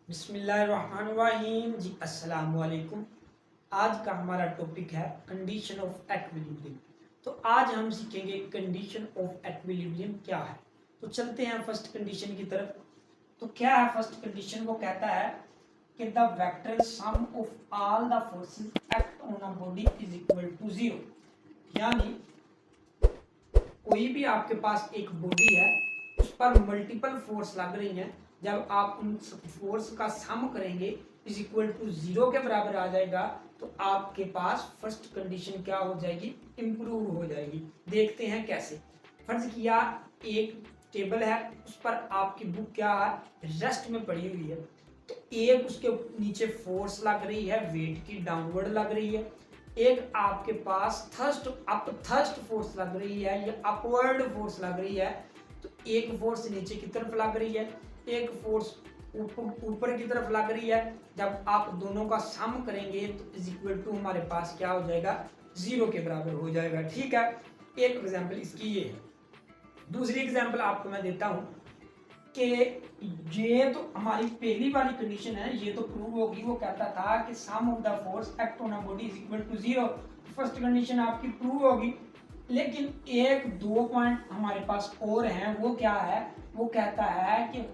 बिस्मिल्लाहिर्रहमानिर्रहीम जी अस्सलाम वालेकुम। आज का हमारा टॉपिक है कंडीशन ऑफ एक्विलिब्रियम। तो आज हम सीखेंगे कंडीशन ऑफ एक्विलिब्रियम क्या है। तो चलते हैं फर्स्ट कंडीशन की तरफ। तो क्या है फर्स्ट कंडीशन? वो कहता है कि the vector sum of all the forces act on a body is equal to zero. यानी कोई भी आपके पास एक बॉडी है, उस पर मल्टीपल फोर्स लग रही हैं, जब आप उन फोर्स का सम करेंगे इज इक्वल टू जीरो के बराबर आ जाएगा, तो आपके पास फर्स्ट कंडीशन क्या हो जाएगी? इंप्रूव हो जाएगी। देखते हैं कैसे। फर्ज किया एक टेबल है, उस पर आपकी बुक क्या है? रेस्ट में पड़ी हुई है। तो एक उसके नीचे फोर्स लग रही है, वेट की डाउनवर्ड लग रही है। एक आपके पास थर्स्ट फोर्स लग रही है या अपवर्ड फोर्स लग रही है। तो एक फोर्स नीचे की तरफ लग रही है, एक फोर्स ऊपर की तरफ लग रही है। जब आप दोनों का सम करेंगे तो इज इक्वल टू हमारे पास क्या हो जाएगा? जीरो के बराबर हो जाएगा। ठीक है, एक एग्जांपल इसकी ये है। दूसरी एग्जांपल आपको मैं देता हूं कि ये तो हमारी पहली वाली कंडीशन है, ये तो प्रूव होगी। वो कहता था कि sum of the force act on a body is equal to zero. First condition आपकी प्रूव होगी। लेकिन एक दो पॉइंट हमारे पास और हैं। वो क्या है? वो कहता है कि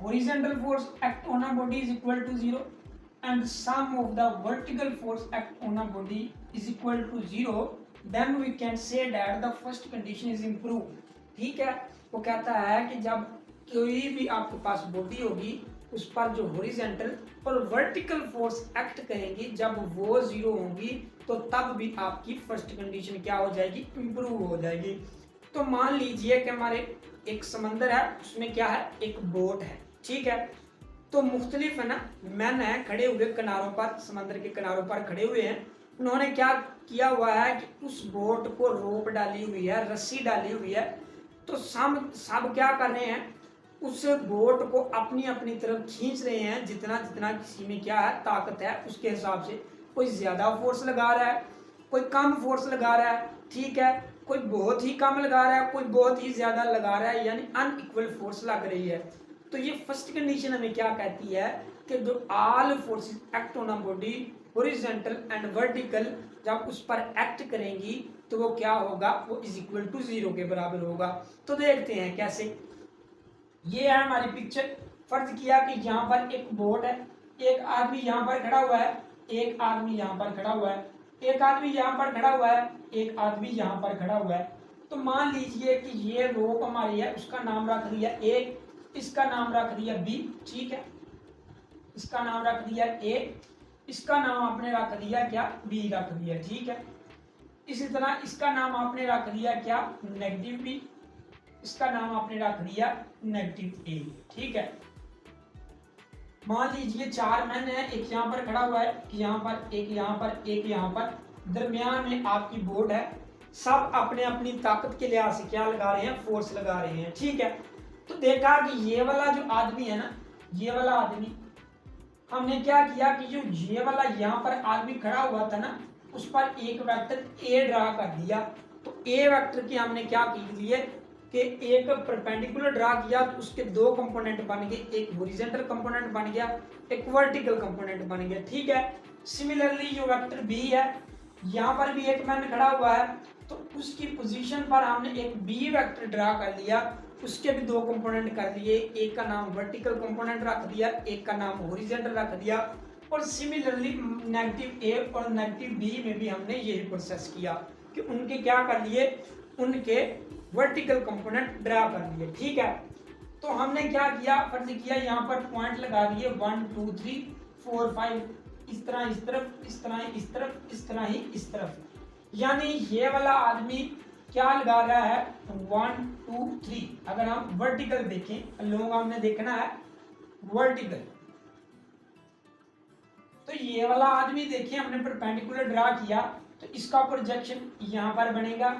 horizontal force act on a body is equal to zero and sum of the vertical force act on a body is equal to zero, then we can say that the first condition is improved। ठीक है, वो कहता है कि जब कोई भी आपके पास बॉडी होगी, उस पर जो हॉरिजॉन्टल और वर्टिकल फोर्स एक्ट करेंगी, जब वो जीरो होंगी, तो तब भी आपकी फर्स्ट कंडीशन क्या हो जाएगी? इंप्रूव हो जाएगी। तो मान लीजिए कि हमारे एक समंदर है, उसमें क्या है? एक बोट है। ठीक है, तो मुख्तलिफ है ना, मैन है खड़े हुए किनारों पर, समंदर के किनारों पर खड़े हुए हैं। उन्होंने क्या किया हुआ है कि उस बोट को रोप डाली हुई है, रस्सी डाली हुई है। तो सब क्या कर रहे हैं? उस बोट को अपनी अपनी तरफ खींच रहे हैं, जितना जितना किसी में क्या है? ताकत है, उसके हिसाब से। कोई ज्यादा फोर्स लगा रहा है, कोई कम फोर्स लगा रहा है। ठीक है, कोई बहुत ही कम लगा रहा है, कोई बहुत ही ज्यादा लगा रहा है, यानी अनइक्वल फोर्स लग रही है। तो ये फर्स्ट कंडीशन हमें क्या कहती है कि जो all forces act on a body horizontal and vertical, जब उस पर एक्ट करेंगी तो वो क्या होगा? वो इज इक्वल टू जीरो के बराबर होगा। तो देखते हैं कैसे। ये है हमारी पिक्चर। फर्ज किया कि यहाँ पर एक बोट है, एक आदमी यहाँ पर खड़ा हुआ है, एक आदमी यहाँ पर खड़ा हुआ है, एक आदमी यहाँ पर खड़ा हुआ है, एक आदमी यहाँ पर खड़ा हुआ है। तो मान लीजिए कि ये रोप हमारी है, उसका नाम रख दिया ए, इसका नाम रख दिया बी। ठीक है, इसका नाम रख दिया ए, इसका नाम आपने रख दिया क्या? बी रख दिया। ठीक है, इसी तरह इसका नाम आपने रख दिया क्या? नेगेटिव बी, इसका नाम आपने रख दिया नेगेटिव ए। ठीक है, मान लीजिए चार मैन है, एक यहाँ पर खड़ा हुआ है, एक यहाँ पर, एक यहाँ पर, एक यहाँ पर, दरमियान में आपकी बोर्ड है। सब अपने अपनी ताकत के लिहाज से क्या लगा रहे हैं? फोर्स लगा रहे हैं। ठीक है, तो देखा कि ये वाला जो आदमी है ना, ये वाला आदमी, हमने क्या किया कि जो ये वाला यहाँ पर आदमी खड़ा हुआ था ना, उस पर एक वेक्टर ए ड्रा कर दिया। तो ए वेक्टर की हमने क्या की लिए कि एक परपेंडिकुलर ड्रा किया, तो उसके दो कंपोनेंट बन गए, एक हॉरिजॉन्टल कंपोनेंट बन गया, एक वर्टिकल कंपोनेंट बन गया। ठीक है, सिमिलरली जो वेक्टर बी है, यहाँ पर भी एक मैन खड़ा हुआ है, तो उसकी पोजीशन पर हमने एक बी वेक्टर ड्रा कर लिया, उसके भी दो कंपोनेंट कर लिए, एक का नाम वर्टिकल कंपोनेंट रख दिया, एक का नाम हॉरिजॉन्टल रख दिया। और सिमिलरली नेगेटिव ए और नेगेटिव बी में भी हमने यही प्रोसेस किया कि उनके क्या कर लिए? उनके वर्टिकल कंपोनेंट ड्रा कर दिए। ठीक है, तो हमने क्या किया? फर्ज किया यहाँ पर पॉइंट लगा दिए 1 2 3 4 5, इस तरह इस तरफ, इस तरह इस तरफ, इस तरह ही इस तरफ। यानी ये वाला आदमी क्या लगा रहा है? 1 2 3। अगर हम वर्टिकल देखें, लोग हमने देखना है वर्टिकल, तो ये वाला आदमी देखिए हमने परपेंडिकुलर ड्रा किया, तो इसका प्रोजेक्शन यहाँ पर बनेगा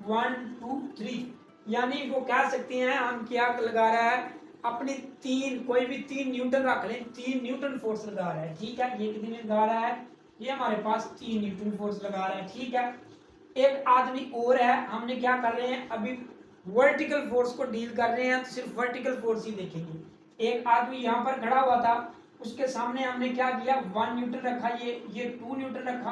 1 2 3। यानी वो कह सकते हैं हम क्या लगा रहा है? अपनी तीन, कोई भी 3 न्यूटन रख लें, 3 न्यूटन फोर्स लगा रहा है। ठीक है, ये कितने लगा रहा है? ये हमारे पास 3 न्यूटन फोर्स लगा रहा है। ठीक है, एक आदमी और है, हमने क्या कर रहे हैं? अभी वर्टिकल फोर्स को डील कर रहे हैं, तो सिर्फ वर्टिकल फोर्स ही देखेंगे। एक आदमी यहाँ पर खड़ा हुआ था, उसके सामने हमने क्या किया, 1 न्यूटन रखा, ये 2 न्यूटन रखा,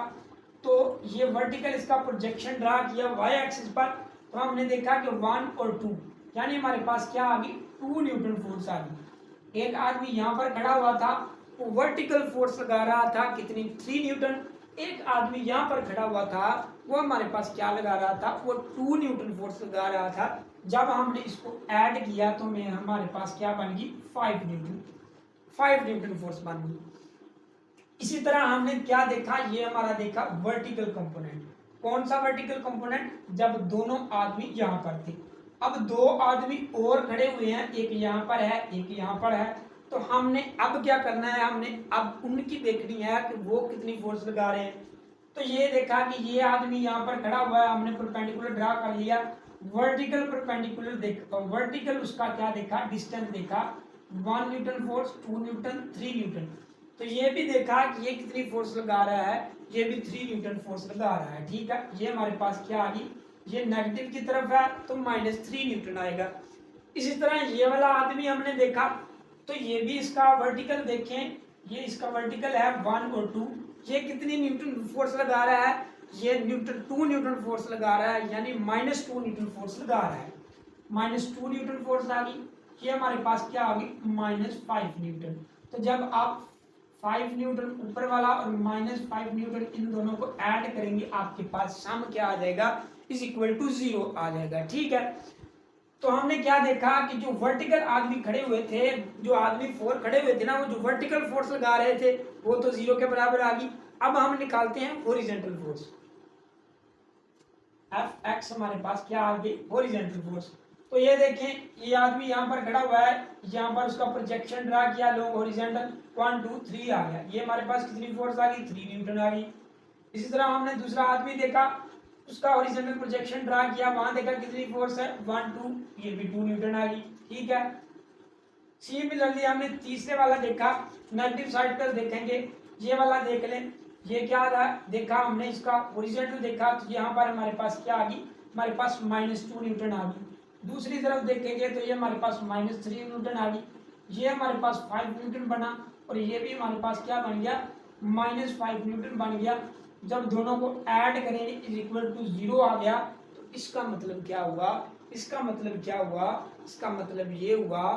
तो ये वर्टिकल इसका प्रोजेक्शन ड्रा किया वाई एक्सिस पर, तो हमने देखा कि 1 और 2 यानी हमारे पास क्या आ गई, 2 न्यूटन फोर्स आ गई। एक आदमी यहाँ पर खड़ा हुआ था, वो वर्टिकल फोर्स लगा रहा था कितनी, 3 न्यूटन। एक आदमी यहाँ पर खड़ा हुआ था, वो हमारे पास क्या लगा रहा था, वो 2 न्यूटन फोर्स लगा रहा था। जब हमने इसको ऐड किया तो में हमारे पास क्या बन गई, 5 न्यूटन फोर्स बन गई। इसी तरह हमने क्या देखा, ये हमारा देखा वर्टिकल कंपोनेंट। कौन सा वर्टिकल कंपोनेंट, जब दोनों आदमी यहाँ पर थे। अब 2 आदमी और खड़े हुए हैं, एक यहाँ पर है, एक यहाँ पर है, तो हमने अब क्या करना है, हमने अब उनकी देखनी है कि वो कितनी फोर्स लगा रहे हैं। तो ये देखा कि ये आदमी यहाँ पर खड़ा हुआ है, हमने परपेंडिकुलर ड्रा कर लिया, वर्टिकल परपेंडिकुलर देखा, वर्टिकल उसका क्या देखा, डिस्टेंस देखा, 1 न्यूटन फोर्स, 2 न्यूटन, 3 न्यूटन। तो ये भी देखा कि ये कितनी फोर्स लगा रहा है, ये भी 3 न्यूटन फोर्स लगा रहा है। ठीक है, ये हमारे पास क्या आ गई, ये नेगेटिव की तरफ है तो -3 न्यूटन आएगा। इसी तरह ये वाला आदमी हमने देखा, तो ये भी इसका वर्टिकल देखें, ये इसका वर्टिकल है 1 और 2, ये कितनी न्यूटन फोर्स लगा रहा है, ये 2 न्यूटन फोर्स लगा रहा है, यानी -2 न्यूटन फोर्स लगा रहा है। -2 न्यूटन फोर्स आ गई, ये हमारे पास क्या आ गई, -5 न्यूटन। तो जब आप 5 न्यूटन ऊपर वाला और -5 न्यूटन इन दोनों को ऐड करेंगे, आपके पास सम क्या आ जाएगा, = 0 आ जाएगा। ठीक है, तो हमने क्या देखा कि जो वर्टिकल आदमी खड़े हुए थे, जो आदमी 4 खड़े हुए थे ना, वो जो वर्टिकल फोर्स लगा रहे थे वो तो 0 के बराबर आ गई। अब हम निकालते हैं हॉरिजॉन्टल फोर्स, Fx हमारे पास क्या आ गई, हॉरिजॉन्टल फोर्स। तो ये देखें, ये आदमी यहाँ पर खड़ा हुआ है, यहाँ पर उसका प्रोजेक्शन ड्रा किया लॉन्ग हॉरिजॉन्टल, 1 2 3 आ गया, ये हमारे पास कितनी फोर्स आ गई, 3 न्यूटन आ गई। इसी तरह हमने दूसरा आदमी देखा, उसका हॉरिजॉन्टल प्रोजेक्शन ड्रा किया, वहां देखा कितनी फोर्स है, 1 2, ये भी 2 न्यूटन आ गई। ठीक है, सिमिलरली हमने तीसरे वाला देखा, नेगेटिव साइड पर देखेंगे, ये वाला देख लें, ये क्या रहा, देखा हमने इसका हॉरिजॉन्टल देखा, तो यहाँ पर हमारे पास क्या आ गई, हमारे पास -2 न्यूटन आ गई। दूसरी तरफ देखेंगे तो ये हमारे पास -3 न्यूटन आ गई, ये हमारे पास 5 न्यूटन बना, और ये भी हमारे पास क्या बन गया, -5 न्यूटन बन गया। जब दोनों को ऐड करेंगे = 0 आ गया, तो इसका मतलब क्या हुआ, इसका मतलब क्या हुआ, इसका मतलब ये हुआ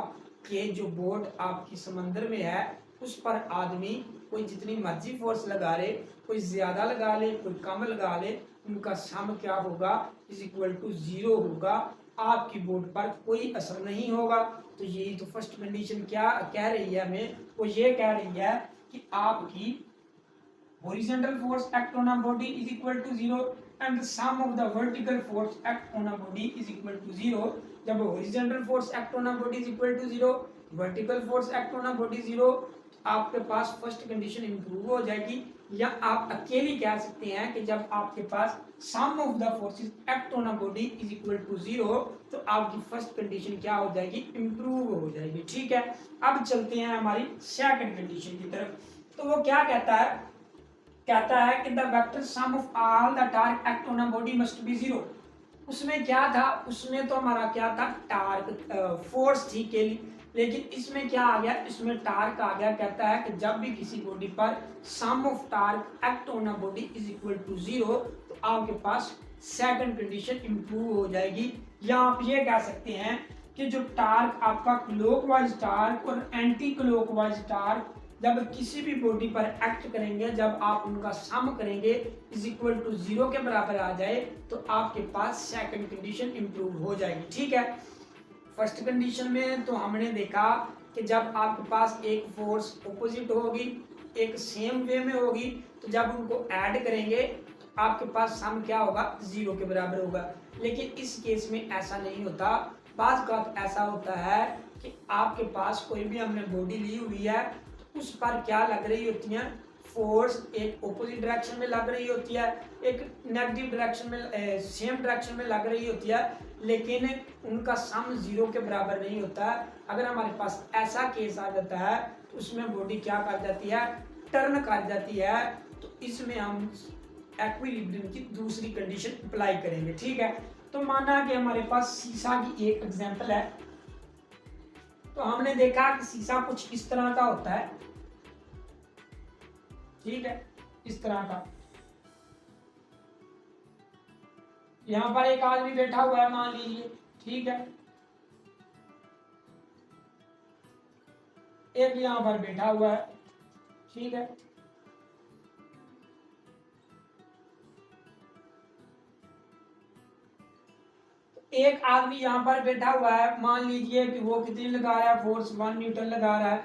कि जो बोट आपकी समंदर में है, उस पर आदमी कोई जितनी मर्जी फोर्स लगा ले, कोई ज्यादा लगा ले, कोई कम लगा ले, उनका सम क्या होगा, = 0 होगा, आपकी बोट पर कोई असर नहीं होगा। तो यही तो फर्स्ट कंडीशन क्या कह रही है हमें, वो ये कह रही है कि आपकी horizontal force act on a body is equal to 0 and the sum of the vertical force act on a body is equal to 0। जब horizontal force act on a body is equal to 0, vertical force act on a body 0, आपके पास first condition improve हो जाएगी। या आप अकेली कह सकते हैं कि जब आपके पास sum of the forces act on a body is equal to 0, तो आपकी फर्स्ट कंडीशन क्या हो जाएगी, इंप्रूव हो जाएगी। ठीक है, अब चलते हैं हमारी सेकंड कंडीशन की तरफ। तो वो क्या कहता है, कहता है कि the vector sum of all the torque act on a body must be 0। उसमें क्या था, उसमें तो हमारा क्या था, टार्क फोर्स थी केली, लेकिन इसमें क्या आ गया, इसमें टार्क आ गया। कहता है कि जब भी किसी बॉडी पर sum of torque act on a body is equal to 0, तो आपके पास सेकंड कंडीशन इंप्रूव हो जाएगी। या आप ये कह सकते हैं कि जो टार्क आपका क्लॉकवाइज टार्क और एंटी क्लॉकवाइज टार्क जब किसी भी बॉडी पर एक्ट करेंगे, जब आप उनका सम करेंगे इज इक्वल टू 0 के बराबर आ जाए, तो आपके पास सेकंड कंडीशन इंप्रूव हो जाएगी। ठीक है, फर्स्ट कंडीशन में तो हमने देखा कि जब आपके पास एक फोर्स ऑपोजिट होगी, एक सेम वे में होगी, तो जब उनको ऐड करेंगे तो आपके पास सम क्या होगा, 0 के बराबर होगा। लेकिन इस केस में ऐसा नहीं होता। बात का ऐसा होता है कि आपके पास कोई भी हमने बॉडी ली हुई है, उस पर क्या लग रही होती है, फोर्स एक ऑपोजिट डायरेक्शन में लग रही होती है, एक नेगेटिव डायरेक्शन में, सेम डायरेक्शन में लग रही होती है, लेकिन उनका सम 0 के बराबर नहीं होता है। अगर हमारे पास ऐसा केस आ जाता है तो उसमें बॉडी क्या कर जाती है, टर्न कर जाती है। तो इसमें हम इक्विलिब्रियम की दूसरी कंडीशन अप्लाई करेंगे। ठीक है, तो माना कि हमारे पास शीशा की एक एग्जांपल है। तो हमने देखा कि शीशा कुछ इस तरह का होता है, ठीक है, इस तरह का। यहाँ पर एक आदमी बैठा हुआ है मान लीजिए, ठीक है, एक यहाँ पर बैठा हुआ है, ठीक है, एक आदमी यहाँ पर बैठा हुआ है, मान लीजिए कि वो कितनी लगा रहा है फोर्स, 1 न्यूटन लगा रहा है,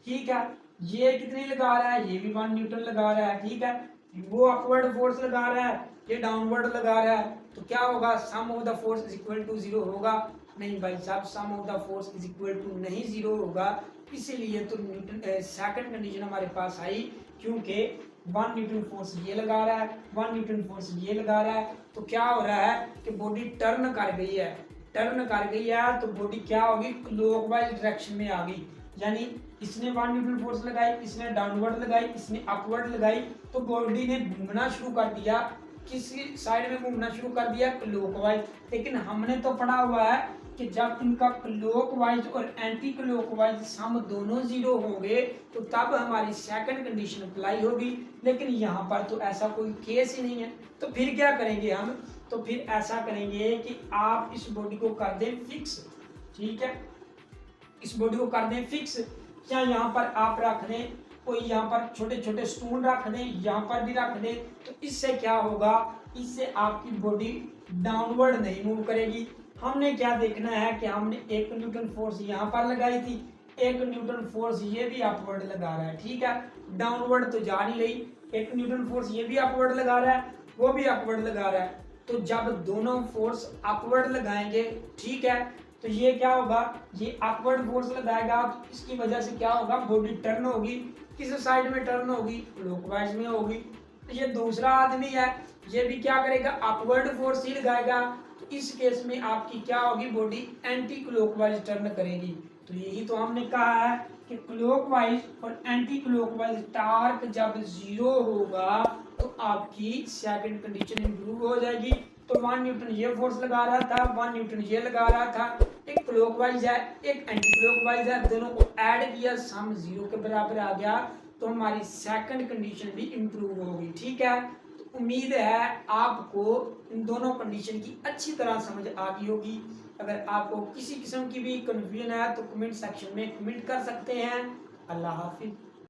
ठीक है, ये कितनी लगा रहा है, ये भी 1 न्यूटन लगा रहा है, ठीक है, वो अपवर्ड फोर्स लगा रहा है, ये डाउनवर्ड लगा रहा है, तो क्या होगा, sum of the force is equal to 0 होगा? नहीं भाई साहब, sum of the force is equal to नहीं 0 होगा, इसीलिए तो न्यूटन सेकंड कंडीशन हमारे पास आई, क्योंकि 1 न्यूटन फोर्स ये लगा रहा है, 1 न्यूटन फोर्स ये लगा रहा है, तो क्या हो रहा है कि बॉडी टर्न कर गई है, टर्न कर गई है, तो बॉडी क्या होगी, क्लॉकवाइज डायरेक्शन में आ गई, यानी इसने 1 न्यूटन फोर्स लगाई, इसने डाउनवर्ड लगाई, इसने अपवर्ड लगाई, तो बॉडी ने घूमना शुरू कर दिया, किसी साइड में घूमना शुरू कर दिया, क्लॉकवाइज। लेकिन हमने तो पढ़ा हुआ है कि जब इनका क्लॉकवाइज और एंटी क्लॉकवाइज सम दोनों 0 होंगे तो तब हमारी सेकंड कंडीशन अप्लाई होगी, लेकिन यहाँ पर तो ऐसा कोई केस ही नहीं है, तो फिर क्या करेंगे हम, तो फिर ऐसा करेंगे कि आप इस बॉडी को कर दें फिक्स, ठीक है, इस बॉडी को कर दें फिक्स, या यहाँ पर आप रख दें कोई, यहाँ पर छोटे छोटे स्टोन रख दें, यहाँ पर भी रख दें, तो इससे क्या होगा, इससे आपकी बॉडी डाउनवर्ड नहीं मूव करेगी। हमने क्या देखना है कि हमने 1 न्यूटन फोर्स यहाँ पर लगाई थी, 1 न्यूटन फोर्स ये भी अपवर्ड लगा रहा है, ठीक है, डाउनवर्ड तो जा नहीं रही, 1 न्यूटन फोर्स ये भी अपवर्ड लगा रहा है, वो भी अपवर्ड लगा रहा है, तो जब दोनों फोर्स अपवर्ड लगाएंगे, ठीक है, तो ये क्या होगा, ये अपवर्ड फोर्स लगाएगा, तो इसकी वजह से क्या होगा, बॉडी टर्न होगी, किस साइड में टर्न होगी, क्लॉकवाइज में होगी। तो ये दूसरा आदमी है, ये भी क्या करेगा, अपवर्ड फोर्स ही लगाएगा, तो इस केस में आपकी क्या होगी, बॉडी एंटी क्लॉकवाइज टर्न करेगी। तो यही तो हमने कहा है कि क्लॉकवाइज और एंटी क्लॉकवाइज टार्क जब 0 होगा तो आपकी सेकंड कंडीशन इंप्रूव हो जाएगी। तो 1 न्यूटन ये फोर्स लगा रहा था, 1 न्यूटन ये लगा रहा था, एक क्लॉकवाइज है एक एंटी क्लॉकवाइज है, दोनों को ऐड किया, सम 0 के बराबर आ गया, तो हमारी सेकंड कंडीशन भी इंप्रूव होगी, ठीक है। तो उम्मीद है आपको इन दोनों कंडीशन की अच्छी तरह समझ आ गई होगी। अगर आपको किसी किस्म की भी कंफ्यूजन है तो कमेंट सेक्शन में कमेंट कर सकते हैं। अल्लाह हाफिज।